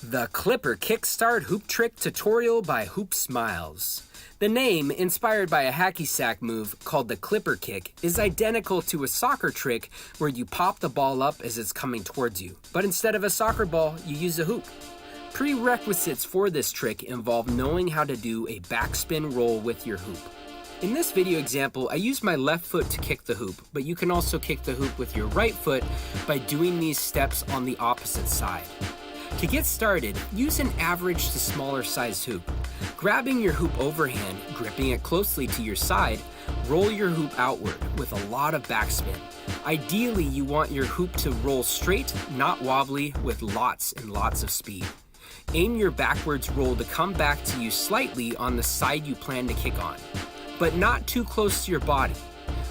The Clipper Kickstart Hoop Trick Tutorial by Hoopsmiles. The name, inspired by a hacky sack move called the Clipper Kick, is identical to a soccer trick where you pop the ball up as it's coming towards you, but instead of a soccer ball, you use a hoop. Prerequisites for this trick involve knowing how to do a backspin roll with your hoop. In this video example, I use my left foot to kick the hoop, but you can also kick the hoop with your right foot by doing these steps on the opposite side. To get started, use an average to smaller size hoop. Grabbing your hoop overhand, gripping it closely to your side, roll your hoop outward with a lot of backspin. Ideally, you want your hoop to roll straight, not wobbly, with lots and lots of speed. Aim your backwards roll to come back to you slightly on the side you plan to kick on, but not too close to your body.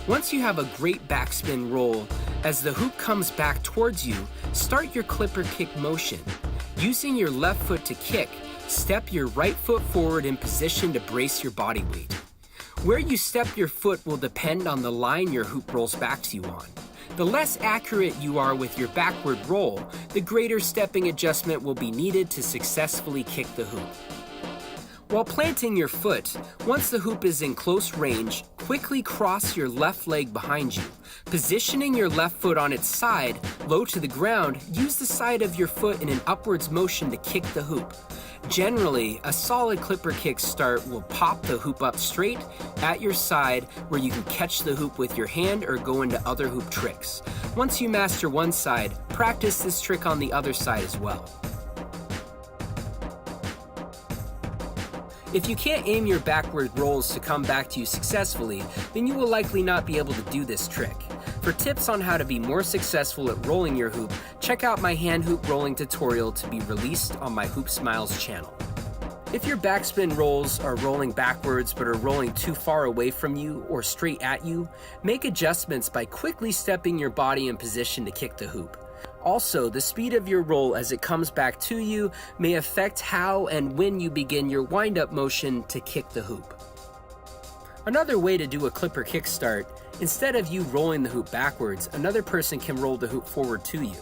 Once you have a great backspin roll, as the hoop comes back towards you, start your clipper kick motion. Using your left foot to kick, step your right foot forward in position to brace your body weight. Where you step your foot will depend on the line your hoop rolls back to you on. The less accurate you are with your backward roll, the greater stepping adjustment will be needed to successfully kick the hoop. While planting your foot, once the hoop is in close range, quickly cross your left leg behind you. Positioning your left foot on its side, low to the ground, use the side of your foot in an upwards motion to kick the hoop. Generally, a solid clipper kick start will pop the hoop up straight at your side where you can catch the hoop with your hand or go into other hoop tricks. Once you master one side, practice this trick on the other side as well. If you can't aim your backward rolls to come back to you successfully, then you will likely not be able to do this trick. For tips on how to be more successful at rolling your hoop, check out my hand hoop rolling tutorial to be released on my Hoopsmiles channel. If your backspin rolls are rolling backwards but are rolling too far away from you or straight at you, make adjustments by quickly stepping your body in position to kick the hoop. Also, the speed of your roll as it comes back to you may affect how and when you begin your wind-up motion to kick the hoop. Another way to do a clipper kickstart, instead of you rolling the hoop backwards, another person can roll the hoop forward to you.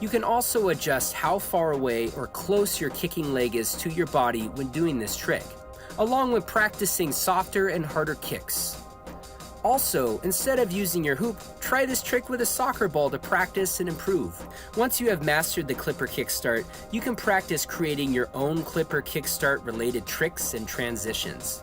You can also adjust how far away or close your kicking leg is to your body when doing this trick, along with practicing softer and harder kicks. Also, instead of using your hoop, try this trick with a soccer ball to practice and improve. Once you have mastered the clipper kickstart, you can practice creating your own clipper kickstart related tricks and transitions.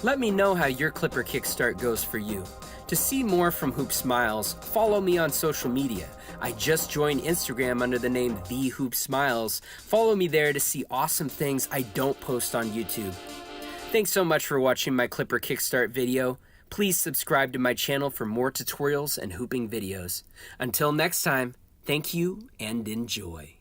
Let me know how your clipper kickstart goes for you. To see more from Hoopsmiles, follow me on social media. I just joined Instagram under the name The Hoopsmiles. Follow me there to see awesome things I don't post on YouTube. Thanks so much for watching my clipper kickstart video. Please subscribe to my channel for more tutorials and hooping videos. Until next time, thank you and enjoy.